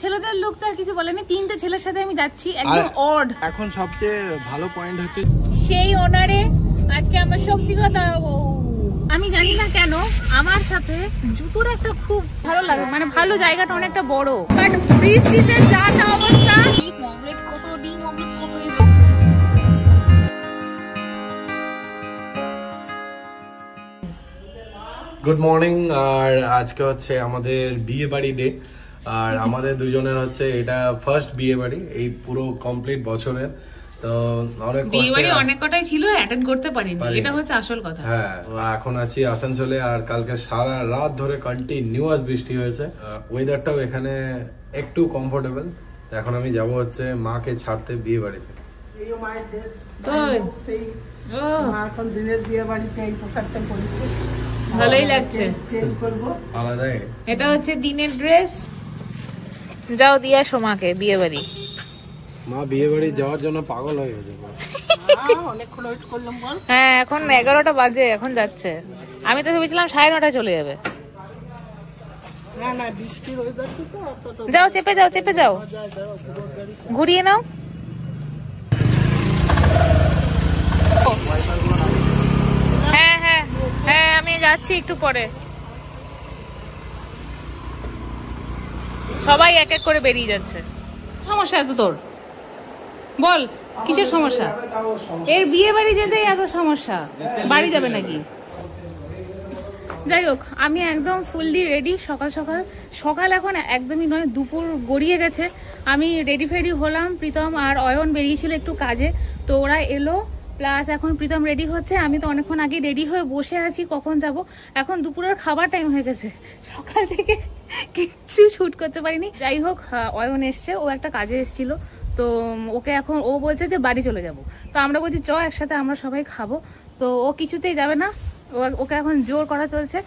ছেলেদের লোক তো আর কিছু বলেনি, তিনটে ছেলের সাথে আমি যাচ্ছি, একদম অড। এখন সবচেয়ে ভালো পয়েন্ট হচ্ছে সেই অনারে আজকে আমরা শক্তিগত দাঁড়াবো। আমি জানি না কেন আমার সাথে জুতোর একটা খুব ভালো লাগে, মানে ভালো, জায়গাটা অনেকটা বড়, বাট বৃষ্টিতে যা তা অবস্থা। Good morning. আর আজকে হচ্ছে আমাদের বিয়ে বাড়ি ডে, আর আমাদের দুজনের হচ্ছে এটা ফার্স্ট বিয়ে বাড়ি এই পুরো কমপ্লিট বছরের। তো অনেক বিয়ে বাড়ি অনেক কটাই ছিল, অ্যাটেন্ড করতে পারিনি, এটা হচ্ছে আসল কথা। হ্যাঁ, এখন আছি আসানসোলে, আর কালকে সারা রাত ধরে কন্টিনিউয়াস বৃষ্টি হয়েছে। ওয়েদারটাও এখানে একটু কমফোর্টেবল। এখন আমি যাব হচ্ছে মাকে ছাড়তে বিয়ে বাড়িতে। ভালোই লাগছে, এটা হচ্ছে দিনের ড্রেস। যাও দিয়া সোমাকে বিয়ে বাড়ি। মা বিয়ে বাড়ি যাওয়ার জন্য পাগল হয়ে গেছে। হ্যাঁ, এখন 11টা বাজে, এখন যাচ্ছে। আমি তো ভেবেছিলাম 9:30টায় চলে যাবে। যাও, চেপে যাও, চেপে যাও, ঘুরিয়ে নাও। হ্যাঁ হ্যাঁ হ্যাঁ, আমি যাচ্ছি একটু পরে। সবাই এক এক করে বেরিয়ে যাচ্ছে। সমস্যা তো তোর, বল কিসের সমস্যা? এর বিয়ে বাড়ি যেতেই এত সমস্যা, বাড়ি যাবে নাকি? যাই হোক, আমি একদম ফুললি রেডি। সকাল সকাল সকাল এখন একদমই নয়, দুপুর গড়িয়ে গেছে। আমি রেডি ফেডি হলাম, প্রীতম আর অয়ন বেরিয়েছিল একটু কাজে, তো ওরা এলো, প্লাস এখন প্রীতম রেডি হচ্ছে। আমি তো অনেকক্ষণ আগে রেডি হয়ে বসে আছি, কখন যাব। এখন দুপুরের খাবার টাইম হয়ে গেছে, সকাল থেকে কিচ্ছু শুট করতে পারিনি। যাই হোক, অয়ন এসছে, ও একটা কাজে এসেছিল, তো ওকে এখন ও বলছে যে বাড়ি চলে যাব। তো আমরা বলছি চ একসাথে আমরা সবাই খাবো, তো ও কিছুতেই যাবে না, ওকে এখন জোর করা চলছে।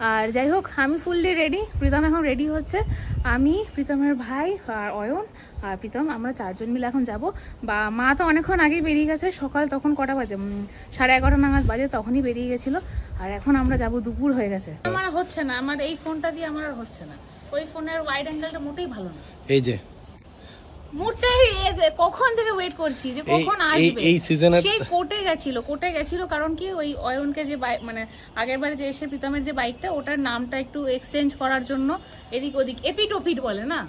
আর যাই হোক, আমি ফুললি রেডি, প্রীতম এখন রেডি হচ্ছে। আমি, প্রীতমের ভাই আর অয়ন আর প্রীতম, আমরা 4 জন মিলে এখন যাব। বা মা তো অনেকক্ষণ আগেই বেরিয়ে গেছে, সকাল তখন কটা বাজে, 11:30 নাগাদ বাজে, তখনই বেরিয়ে গেছিল। আর এখন আমরা যাব, দুপুর হয়ে গেছে। আমার হচ্ছে না, আমার এই ফোনটা দিয়ে আমার আর হচ্ছে না, ওই ফোনের ওয়াইড অ্যাঙ্গেলটা মোটেই ভালো না। এই যে কখন থেকে ওয়েট করছি যে কখন আসবে। সেই কোর্টে গেছিল কারণ কি, ওই অয়নকে যে মানে আগের বারে যে এসে প্রীতমের যে বাইকটা, ওটার নামটা একটু এক্সচেঞ্জ করার জন্য, এদিক ওদিক এপিট ওপিট বলে না,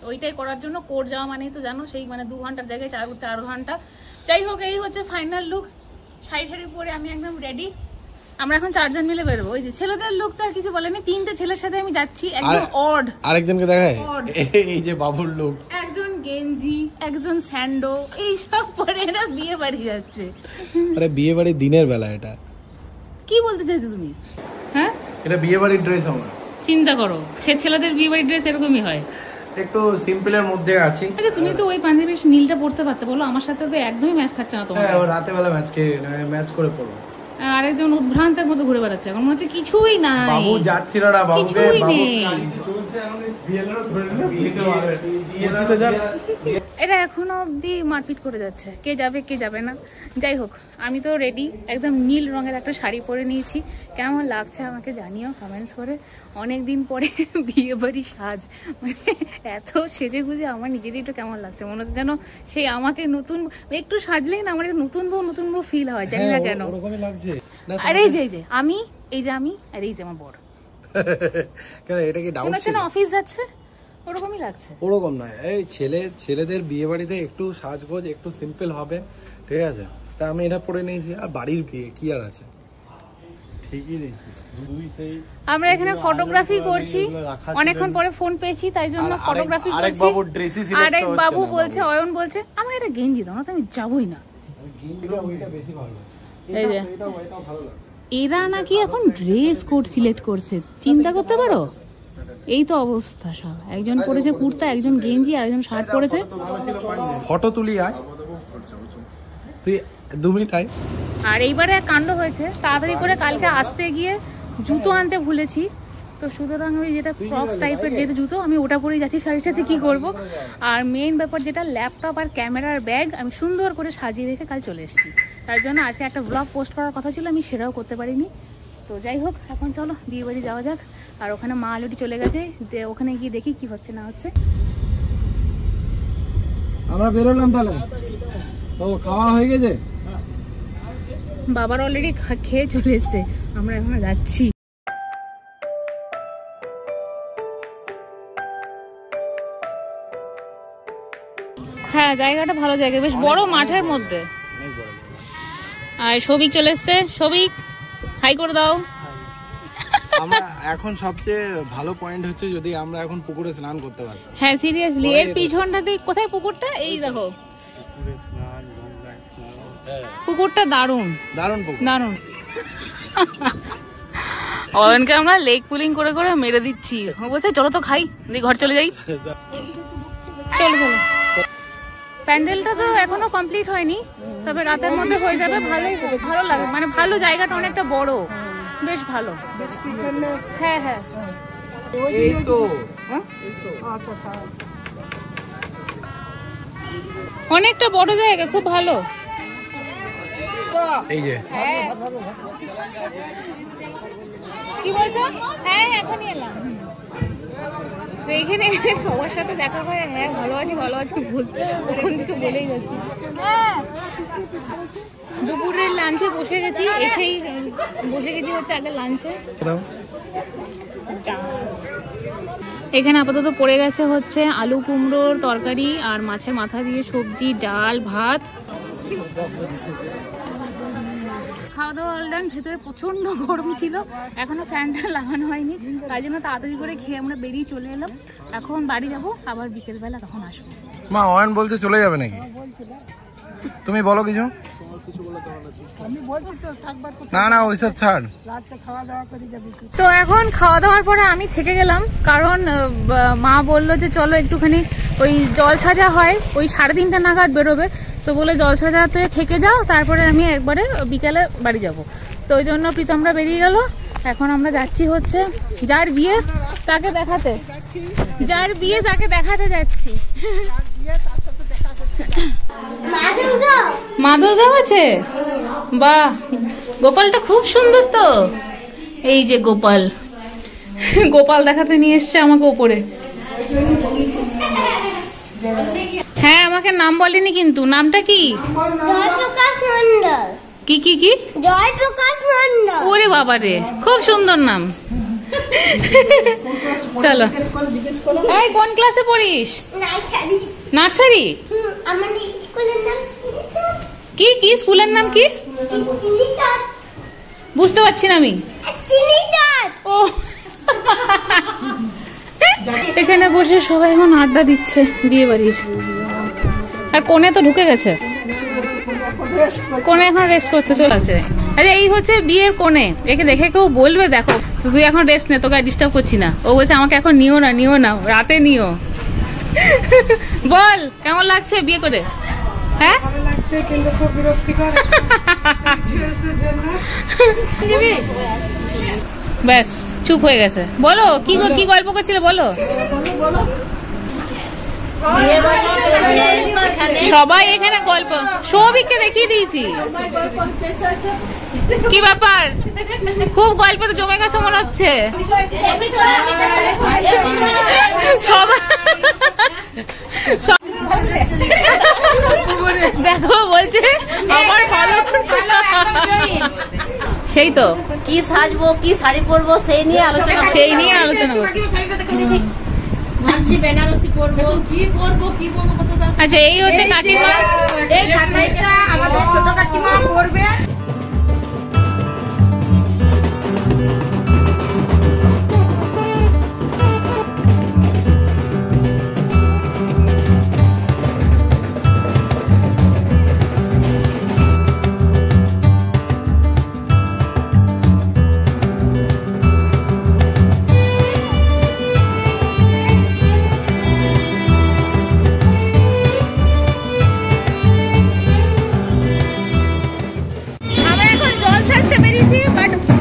ওইটাই করার জন্য কোর্ট যাওয়া মানেই তো জানো, সেই মানে 2 ঘন্টার জায়গায় 4 ঘন্টা। যাই হোক, এই হচ্ছে ফাইনাল লুক। শাড়ি পরে আমি একদম রেডি। আমরা এখন 4 জন মিলে বেরোবো। ওই যে ছেলেদের লোক তো আর কিছু বলেনি, 3টে ছেলের সাথে আমি যাচ্ছি, একদম অড। আরেকজনকে দেখায়, এই যে বাবুর লোক, একজন গেঞ্জি, একজন স্যান্ডো, এইসব পরে এরা বিয়ে বাড়ি যাচ্ছে। আরে বিয়ে বাড়ির দিনের বেলা, এটা কি বলতে চাইছো তুমি? হ্যাঁ, এটা বিয়ে বাড়ির ড্রেস। আমার চিন্তা করো, ছেলেদের বিয়ে বাড়ির ড্রেস এরকমই হয়, একটু সিম্পলের মধ্যে আছি। আচ্ছা, তুমি তো ওই পাঞ্জাবির নীলটা পড়তে পারতে, বলো, আমার সাথে তো একদমই ম্যাচ খাচ্ছে না তোমার। হ্যাঁ, রাতে বেলা ম্যাচ করে পড়বো। আরেকজন উদ্ভ্রান্তের মতো ঘুরে বেড়াচ্ছে, এখন মনে হচ্ছে কিছুই নাই, বাবু যাচ্ছিল না, বাবুকে এটা এখনো অব্দি মারপিট করে যাচ্ছে, কে যাবে কে যাবে না। যাই হোক, আমি তো রেডি, একদম নীল রঙের একটা শাড়ি পরে নিয়েছি। কেমন লাগছে আমাকে জানিও কমেন্টস করে। অনেকদিন পরে বিয়ে বাড়ি সাজ, মানে এত সেজে গুজে আমার নিজেরই একটু কেমন লাগছে, মনে হচ্ছে যেন সেই আমাকে নতুন একটু সাজলেই না আমার নতুন বউ ফিল হয়, জানি না কেন। আর এই যে আমি আর এই যে আমার বড়, এটা কি ডাউট ছিল? অফিস যাচ্ছে, ওরকমই লাগছে। ওরকম নয়, এই ছেলেদের বিয়ে বাড়িতে একটু সাজগোজ একটু সিম্পল হবে, ঠিক আছে? তা আমি এটা পরে নিয়েছি, আর বাড়ির বিয়ে কি আর আছে, ঠিকই নিয়েছি। আমরা এখানে ফটোগ্রাফি করছি, অনেকক্ষণ পরে ফোন পেয়েছি, তাই জন্য ফটোগ্রাফি করছি। আরেক বাবু বলছে, অয়ন বলছে আমার এটা গেঞ্জি দাও না, তো আমি যাবই না। এরা নাকি এখন ড্রেস কোড সিলেক্ট করছে, চিন্তা করতে পারো। এই তো অবস্থা সব, একজন পরেছে কুর্তা, একজন গেঞ্জি, আর একজন শার্ট পরেছে। ফটো তুলি আয়, তুই 2 মিনিট আয়। আর এইবারে এক কাণ্ড হয়েছে, তাড়াতাড়ি করে কালকে আসতে গিয়ে জুতো আনতে ভুলেছি, তো সুতরাং ওই যেটা ক্রক্স টাইপের যেটা জুতো, আমি ওটা পরেই যাচ্ছি শাড়ির সাথে, কি করব। আর মেইন ব্যাপার যেটা ল্যাপটপ আর ক্যামেরার ব্যাগ আমি সুন্দর করে সাজিয়ে রেখে কাল চলে এসেছি, তার জন্য আজকে একটা ব্লগ পোস্ট করার কথা ছিল, আমি সেটাও করতে পারিনি। তো যাই হোক, এখন চলো বিয়ে বাড়ি যাওয়া যাক। আর ওখানে মা অলরেডি চলে গেছে, ওখানে গিয়ে দেখি কি হচ্ছে না হচ্ছে। আমরা বেরোলাম তাহলে। ও খাওয়া হয়ে গেছে? বাবার অলরেডি খেয়ে চলে এসছে, আমরা এখন যাচ্ছি। হ্যাঁ জায়গাটা ভালো জায়গা, বেশ বড় মাঠের মধ্যে। আর সবিক চলে এসছে, সবিক হাই করে দাও। আমরা এখন সবচেয়ে ভালো পয়েন্ট হচ্ছে যদি আমরা এখন পুকুরে স্নান করতে পারতাম। হ্যাঁ সিরিয়াসলি, এর পিছনটাতে কোথায় পুকুরটা? এই দেখো পুকুরটা দারুণ দারুণ পুকুর, দারুণ। অয়নকে আমরা লেগ পুলিং করে করে মেরে দিচ্ছি। ও বলছে চলো তো খাই, দিয়ে ঘর চলে যাই। চলো চলো। প্যান্ডেলটা তো এখনো কমপ্লিট হয়নি, তবে রাতের মধ্যে হয়ে যাবে। ভালো লাগে, মানে ভালো, জায়গাটা অনেকটা বড়, বেশ ভালো। হ্যাঁ হ্যাঁ এই তো অনেকটা বড় জায়গা, খুব ভালো। এই যে কি বলছো? হ্যাঁ এখনই এলাম। তো এখানে সবার সাথে দেখা হয়, হ্যাঁ ভালো আছি ভালো আছি বলতে, ওখান থেকে বলেই যাচ্ছি। হ্যাঁ দুপুরের লাঞ্চে বসে গেছি, এসেই বসে গেছি হচ্ছে আগে লাঞ্চে। এখানে আপাতত পড়ে গেছে হচ্ছে আলু কুমড়োর তরকারি আর মাছের মাথা দিয়ে সবজি, ডাল, ভাত। খাওয়া দাওয়া অলডান। ভেতরে প্রচন্ড গরম ছিল, এখনো ফ্যানটা লাগানো হয়নি, তাই জন্য তাড়াতাড়ি করে খেয়ে আমরা বেরিয়ে চলে এলাম। এখন বাড়ি যাবো, আবার বিকেলবেলা তখন আসবো। মা অয়ন বলতে চলে যাবে নাকি? তুমি বলো কিছু। না না ওইসব ছাড়। তো এখন খাওয়া দাওয়ার পরে আমি থেকে গেলাম, কারণ মা বললো যে চলো একটুখানি ওই জল সাজা হয়, ওই 3:30 নাগাদ বেরোবে। তো বলে জল সাজাতে থেকে যাও, তারপরে আমি একবারে বিকেলে বাড়ি যাব। তো ওই জন্য প্রীতমরা বেরিয়ে গেল। এখন আমরা যাচ্ছি হচ্ছে যার বিয়ে তাকে দেখাতে, যার বিয়ে তাকে দেখাতে যাচ্ছি। মা দুর্গা আছে, বাহ গোপালটা খুব সুন্দর তো। এই যে গোপাল, গোপাল দেখাতে নিয়ে এসছে আমাকে ওপরে। হ্যাঁ আমাকে নাম বলেনি কিন্তু, নামটা কি? কি কি কি? ওরে বাবা রে, খুব সুন্দর নাম। চলো। এই কোন ক্লাসে পড়িস? নার্সারি। কি কি স্কুলের নাম কি? বুঝতে পারছি না আমি। ও এখানে বসে সবাই এখন আড্ডা দিচ্ছে বিয়ে বাড়ির। আর কোণে তো ঢুকে গেছে, কোণে এখন রেস্ট করতে চলে আছে। আরে এই হচ্ছে বিয়ের কোণে, একে দেখে কেউ বলবে দেখো তুই এখন রেস্ট নে, তোকে ডিস্টার্ব করছি না। ও বলছে আমাকে এখন নিও না, নিও না, রাতে নিও। বল কেমন লাগছে বিয়ে করে? হ্যাঁ ব্যাস চুপ হয়ে গেছে। বলো কি কি গল্প করছিলে বলো। সবাই এখানে গল্প, সৌভিককে দেখিয়ে দিয়েছি। কি ব্যাপার, খুব গল্প তো জমে গেছে মনে হচ্ছে। দেখো বলছে আমার ভালো, সেই তো কি সাজবো কি শাড়ি পরবো সেই নিয়ে আলোচনা করছি। ভাবছি বেনারসি পরবো, কি পরবো কত। আচ্ছা এই হচ্ছে কাকিমা, এই কাকিমা আমাদের ছোট কাকিমা পরবে।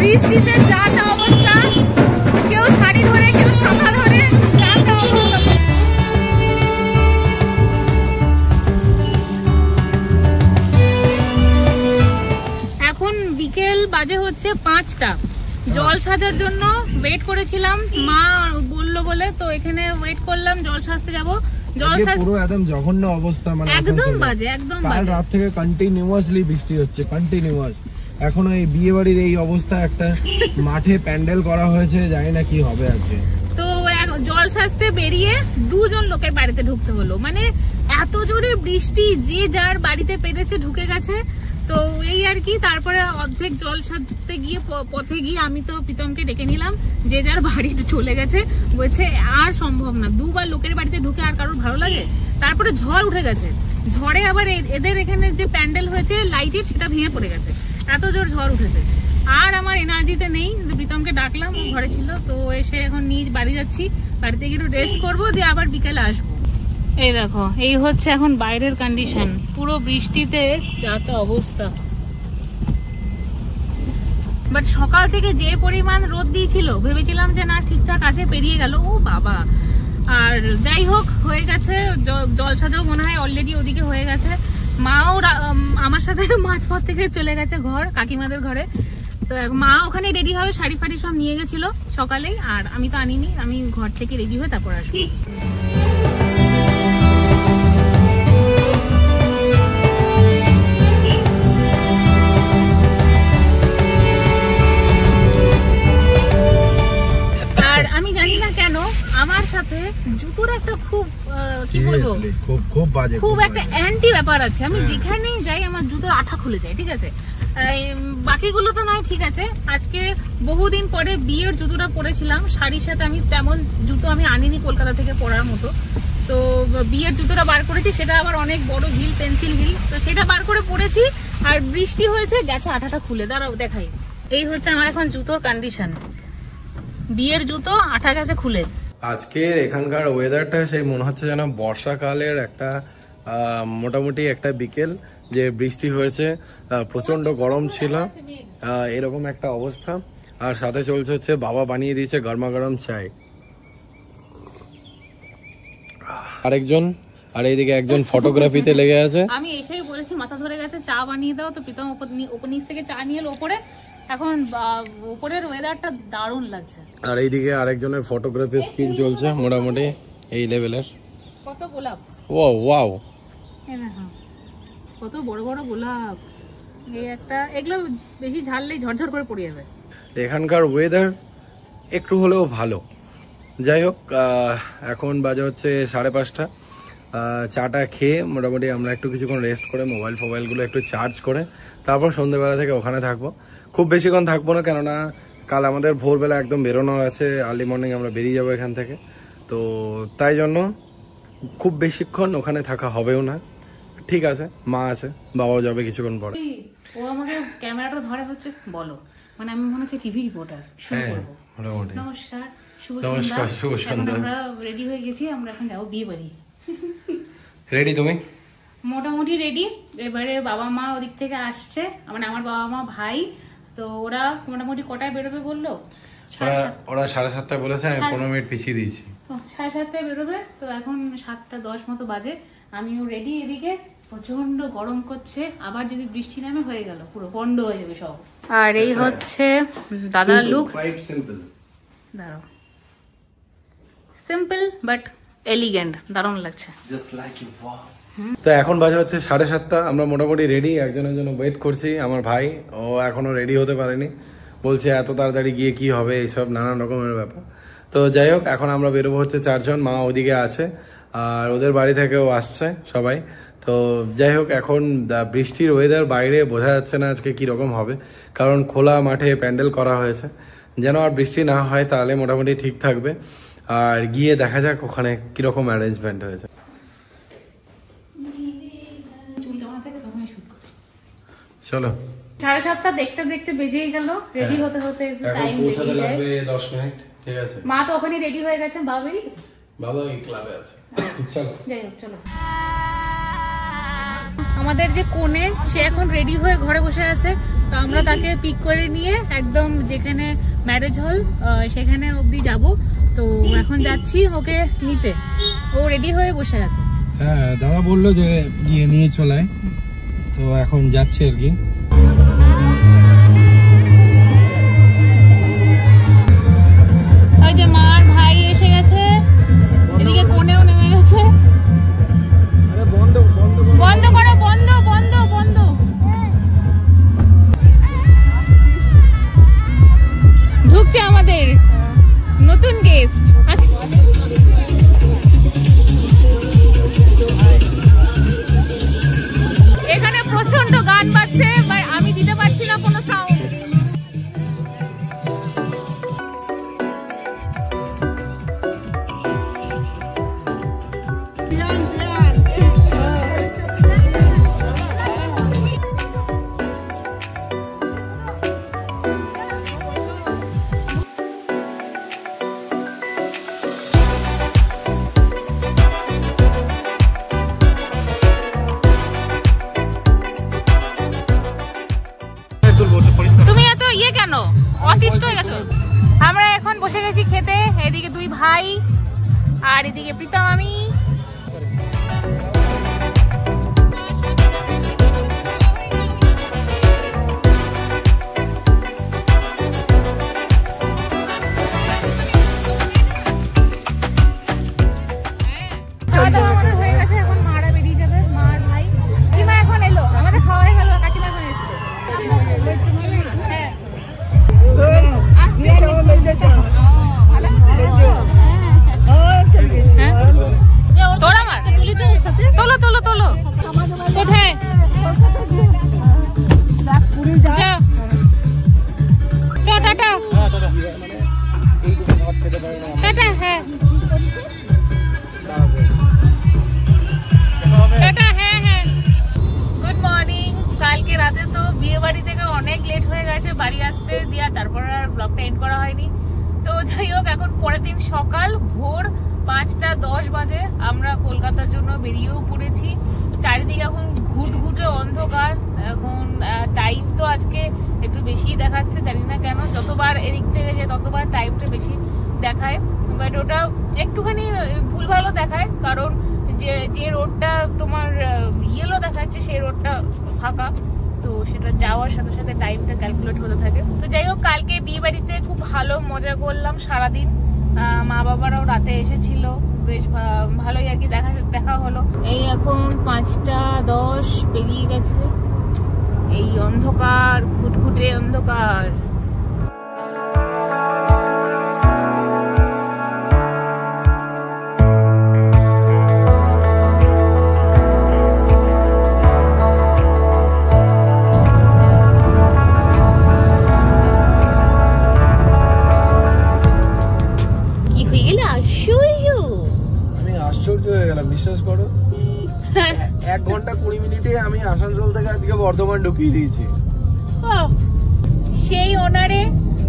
বৃষ্টিতে যা তা অবস্থা, কেউ শাড়ি ধরে কেউ ছাতা ধরে, যা তা অবস্থা। এখন বিকেল বাজে হচ্ছে 5টা। জল সাজার জন্য ওয়েট করেছিলাম, মা বললো বলে তো এখানে ওয়েট করলাম, জল সাজতে যাব। জলসাজ পুরো একদম জঘন্য অবস্থা, মানে একদম বাজে, একদম কাল বাজে। রাত থেকে কন্টিনিউয়াসলি বৃষ্টি হচ্ছে, কন্টিনিউয়াস। এখনো এই বিয়ে বাড়ির এই অবস্থা, একটা মাঠে প্যান্ডেল করা হয়েছে, জানি না কি হবে আছে। তো জল সাজতে বেরিয়ে 2 জন লোকের বাড়িতে ঢুকতে হলো, মানে এত জোরে বৃষ্টি, যে যার বাড়িতে পেরেছে ঢুকে গেছে। তো এই আর কি, তারপরে অর্ধেক জল সাজতে গিয়ে পথে গিয়ে আমি তো প্রীতমকে ডেকে নিলাম, যে যার বাড়িতে চলে গেছে, বলছে আর সম্ভব না, 2 বার লোকের বাড়িতে ঢুকে আর কারোর ভালো লাগে। তারপরে ঝড় উঠে গেছে, ঝড়ে আবার এদের এখানে যে প্যান্ডেল হয়েছে লাইটের, সেটা ভেঙে পড়ে গেছে, এত জোর ঝড় উঠেছে। আর আমার এনার্জিতে নেই, প্রীতমকে ডাকলাম, ও ঘরে ছিল। তো এসে এখন নিজ বাড়ি যাচ্ছি, বাড়িতে গিয়ে একটু রেস্ট করবো, দিয়ে আবার বিকেলে আসবো। এই দেখো, এই হচ্ছে এখন বাইরের কন্ডিশন, পুরো বৃষ্টিতে যাতে অবস্থা। বাট সকাল থেকে যে পরিমাণ রোদ দিয়েছিল, ভেবেছিলাম যে না ঠিকঠাক আছে, পেরিয়ে গেল, ও বাবা। আর যাই হোক, হয়ে গেছে, জল সাজাও মনে হয় অলরেডি ওদিকে হয়ে গেছে। মাও আমার সাথে মাঝপথ থেকে চলে গেছে কাকিমাদের ঘরে। তো মা ওখানে রেডি হবে, শাড়ি ফাড়ি সব নিয়ে গেছিল সকালেই, আর আমি তো আনিনি, আমি ঘর থেকে রেডি হয়ে তারপর আসবো। আর আমি জানি না কেন আমার সাথে জুতোর একটা খুব কি বলবো, খুব বাজে, খুব একটা অ্যান্টি ব্যাপার আছে। আমি যেখানেই যাই আমার জুতোর আঠা খুলে যায়, ঠিক আছে, বাকিগুলো তো নয়, ঠিক আছে। আজকে বহুদিন পরে বিয়ের জুতোটা পরেছিলাম শাড়ির সাথে, আমি তেমন জুতো আমি আনিনি কলকাতা থেকে পরার মতো। তো বিয়ের জুতোটা বার করেছি, সেটা আবার অনেক বড় হিল, পেন্সিল হিল, তো সেটা বার করে পরেছি, আর বৃষ্টি হয়েছে, গেছে আঠাটা খুলে। দাঁড়াও দেখাই, এই হচ্ছে আমার এখন জুতোর কন্ডিশন, বিয়ের জুতো আঠা গেছে খুলে। আজকের এখানকার ওয়েদারটা সেই মনে হচ্ছে যেন বর্ষাকালের একটা মোটামুটি একটা বিকেল, যে বৃষ্টি হয়েছে, প্রচন্ড গরম ছিল, এরকম একটা অবস্থা। আর সাথে চলছে হচ্ছে বাবা বানিয়ে দিয়েছে গরমা গরম চাই। আরেকজন, আর এইদিকে একজন ফটোগ্রাফিতে লেগে আছে। আমি এসেই বলেছি মাথা ধরে গেছে, চা বানিয়ে দাও। তো প্রীতম ওপর নিচ থেকে চা নিয়ে এলো ওপরে। এখন উপরের ওয়েদারটা দারুণ লাগছে। আর এইদিকে আরেকজনের ফটোগ্রাফি স্কিল চলছে মোটামুটি এই লেভেলের। কত গোলাপ, ও ওয়াও, কত বড় বড় গোলাপ। এই একটা, এগুলো বেশি ঝাড়লেই ঝরঝর করে পড়ে যাবে। এখানকার ওয়েদার একটু হলেও ভালো। যাই হোক, এখন বাজে হচ্ছে 5:30। চাটা খেয়ে মোটামুটি আমরা একটু কিছুক্ষণ রেস্ট করে মোবাইলগুলো একটু চার্জ করে তারপর সন্ধ্যেবেলা থেকে ওখানে থাকবো। খুব বেশিক্ষণ থাকবো না, কেননা কাল আমাদের ভোরবেলা একদম বেরোনোর আছে, আর্লি মর্নিং আমরা বেরিয়ে যাবো এখান থেকে। তো তাই জন্য খুব বেশিক্ষণ ওখানে থাকা হবেও না। ঠিক আছে, মা আছে, বাবাও যাবে কিছুক্ষণ পরে। ও আমাকে ক্যামেরাটা ধরে হচ্ছে, বলো, মানে আমি মনে হচ্ছে টিভি রিপোর্টার। শুরু করবো। নমস্কার, শুভ সন্ধ্যা। এখন আমরা রেডি হয়ে গেছি, আমরা এখন যাবো বিয়ে বাড়ি। রেডি তুমি? মোটামুটি রেডি। এবারে বাবা মা ওদিক থেকে আসছে, মানে আমার বাবা মা ভাই। তো ওরা মোটামুটি কটায় বেরোবে বললো? ওরা 7:30 বলেছে, আমি 15 মিনিট পিছিয়ে দিয়েছি। 7:30 বেরোবে। তো এখন 7:10 মতো বাজে, আমিও রেডি। এদিকে প্রচন্ড গরম করছে, আবার যদি বৃষ্টি নামে হয়ে গেল, পুরো বন্ধ হয়ে যাবে সব। আর এই হচ্ছে দাদার লুক। দাঁড়াও, সিম্পল বাট এলিগেন্ট, দারুণ লাগছে। তো এখন বাজে হচ্ছে 7:30, আমরা মোটামুটি রেডি। একজনের জন্য ওয়েট করছি, আমার ভাই, ও এখনো রেডি হতে পারেনি, বলছে এত তাড়াতাড়ি গিয়ে কি হবে, এইসব নানান রকমের ব্যাপার। তো যাই হোক, এখন আমরা বেরোবো হচ্ছে 4 জন, মা ওদিকে আছে, আর ওদের বাড়ি থেকেও আসছে সবাই। তো যাই হোক, এখন বৃষ্টির ওয়েদার, বাইরে বোঝা যাচ্ছে না আজকে কিরকম হবে, কারণ খোলা মাঠে প্যান্ডেল করা হয়েছে। যেন আর বৃষ্টি না হয়, তাহলে মোটামুটি ঠিক থাকবে। আর গিয়ে দেখা যাক ওখানে কিরকম অ্যারেঞ্জমেন্ট হয়েছে। চলো, 7:30 দেখতে দেখতে বেজেই গেল, রেডি হতে হতে টাইম লাগবে 10 মিনিট। ঠিক আছে, মা তো ওখানে রেডি হয়ে গেছে, বাবা বেরিয়ে গেছে, বাবা এই ক্লাবে আছে। চলো, যাই হোক, চলো। আমাদের যে কোণে, সে এখন রেডি হয়ে ঘরে বসে আছে। তো আমরা তাকে পিক করে নিয়ে একদম যেখানে ম্যারেজ হল সেখানে অবধি যাব। তো এখন যাচ্ছি ওকে নিতে, ও রেডি হয়ে বসে আছে। হ্যাঁ, দাদা বললো যে গিয়ে নিয়ে চলে, তো এখন যাচ্ছে আর কি। ওই যে মার ভাই এসে গেছে, এদিকে কোণেও নেমে গেছে। তুমি এত ইয়ে কেন অতিষ্ঠ হয়ে গেছো? আমরা এখন বসে গেছি খেতে, এদিকে দুই ভাই আর এদিকে প্রীতম আমি। হয়ে গেছে, এখন মারা বেরিয়ে যাবে, মার ভাই কাকিমা এখন এলো, আমাদের খাওয়া হয়ে গেল, কাকিমা এখন এসছে। তোলো কোথায় টাটা টাটা। হ্যাঁ গুড মর্নিং। কালকে রাতে তো বিয়ে বাড়ি থেকে অনেক লেট হয়ে গেছে বাড়ি আসতে, দিয়া তারপর আর ব্লগটা এন্ড করা হয়নি। তো যাই হোক, এখন পরের দিন সকাল ভোর 5:10 বাজে আমরা কলকাতার জন্য বেরিয়েও পড়েছি। চারিদিকে এখন ঘুটঘুটে অন্ধকার। এখন টাইম তো আজকে একটু বেশি দেখাচ্ছে, জানি না কেন, যতবার এদিক থেকে যে ততবার টাইমটা বেশি দেখায়, বাট ওটা একটুখানি ভুলভালও দেখায়, কারণ যে রোডটা তোমার ইয়েলো দেখাচ্ছে সেই রোডটা ফাঁকা, তো সেটা যাওয়ার সাথে সাথে টাইমটা ক্যালকুলেট হতে থাকে। তো যাই হোক, কালকে বিয়ে বাড়িতে খুব ভালো মজা করলাম সারাদিন। মা বাবারাও রাতে এসেছিল, বেশ ভালোই আর কি দেখা হলো। এই এখন 5:10 পেরিয়ে গেছে, এই অন্ধকার, ঘুটঘুটে অন্ধকার। বিশ্বাস করো, 1 ঘন্টা 20 মিনিটে আমি আসানসোল থেকে আজকে বর্ধমান ঢুকিয়ে দিয়েছি। সেই ওনারে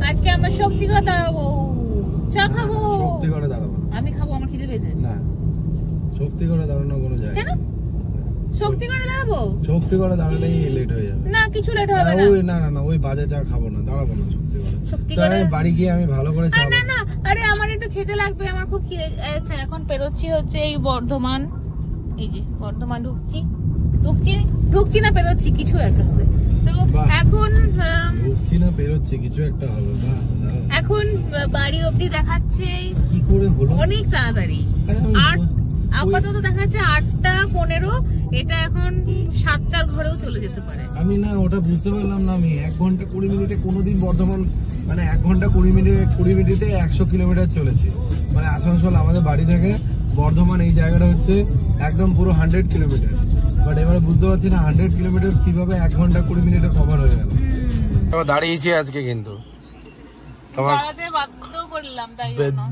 আজকে আমরা শক্তিগড় দাঁড়াবো, চা খাবো। শক্তিগড়ে দাঁড়াবো? আমি খাবো, আমার খিদে পেয়েছে। না, শক্তিগড়ে দাঁড়ানো কোনো জায়গা কেন? শক্তিগড়ে দাঁড়াবো? শক্তিগড়ে দাঁড়ালেই লেট হয়ে যাবে। না, কিছু লেট হবে না। ওই না ওই বাজে চা খাবো না, দাঁড়াবো না শক্তিগড়ে। বাড়ি গিয়ে আমি ভালো করে চা। না, আরে আমার একটু খেতে লাগবে, আমার খুব খিদে। আচ্ছা, এখন পেরোচ্ছি হচ্ছে এই বর্ধমান, এই যে বর্ধমান ঢুকছি না পেরোচ্ছি, কিছু একটা হবে। তো এখন ঢুকছি না পেরোচ্ছি, কিছু একটা হবে। এখন বাড়ি অবধি দেখাচ্ছে কি করে হলো অনেক তাড়াতাড়ি, আপাতত দেখাচ্ছে 8:15। এটা এখন 7:04 ঘরেও চলে যেতে পারে। আমি না ওটা বুঝতে পারলাম না। আমি 1 ঘন্টা 20 মিনিটে কোনোদিন বর্ধমান, মানে 1 ঘন্টা 20 মিনিটে 100 কিলোমিটার চলেছি। মানে আসানসোল আমাদের বাড়ি থেকে বর্ধমান এই জায়গাটা হচ্ছে একদম পুরো 100 কিলোমিটার। বাট এবারে বুঝতে পারছি না 100 কিলোমিটার কিভাবে 1 ঘন্টা 20 মিনিটে কভার হয়ে গেল। দাঁড়িয়েছি আজকে, কিন্তু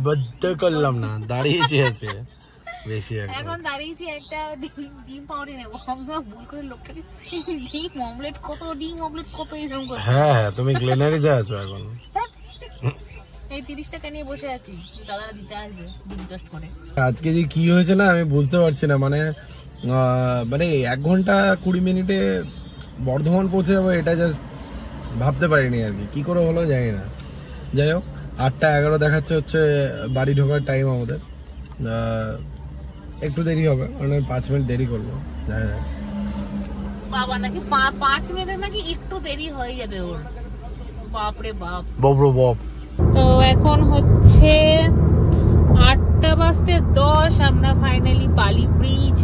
বাধ্য করলাম না, দাঁড়িয়েছি আছে বেশি। এখন দাঁড়িয়েছি একটা ডিম পাউডার নেবো। আমরা ভুল করে লোকটাকে ডিম অমলেট কত এরকম করে। হ্যাঁ, তুমি গ্লেনারিজে আছো এখন। এই 30 টাকা নিয়ে বসে আছি, দাদারা দিতে আসবে ডিম টোস্ট করে। আজকে যে কি হয়েছে না আমি বুঝতে পারছি না। মানে 1 ঘন্টা 20 মিনিটে বর্ধমান পৌঁছে যাবো, এটা জাস্ট ভাবতে পারিনি আর কি করে হলো জানি না। যাই হোক, 8:11 দেখাচ্ছে হচ্ছে বাড়ি ঢোকার টাইম আমাদের। একটু দেরি হবে, মানে 5 মিনিট দেরি করবো। বাবা নাকি 5 মিনিট নাকি একটু দেরি হয়ে যাবে ওর। বাপরে বাপ। তো এখন হচ্ছে 8:10, আমরা ফাইনালি বালি ব্রিজ।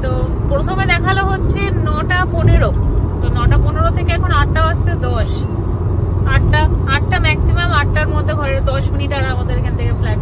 তো প্রথমে দেখালো হচ্ছে 9:15, তো 9:15 থেকে এখন 8:10। 8টা ম্যাক্সিমাম, 8টার মধ্যে ঘরে 10 মিনিট আর আমাদের এখান থেকে ফ্ল্যাট।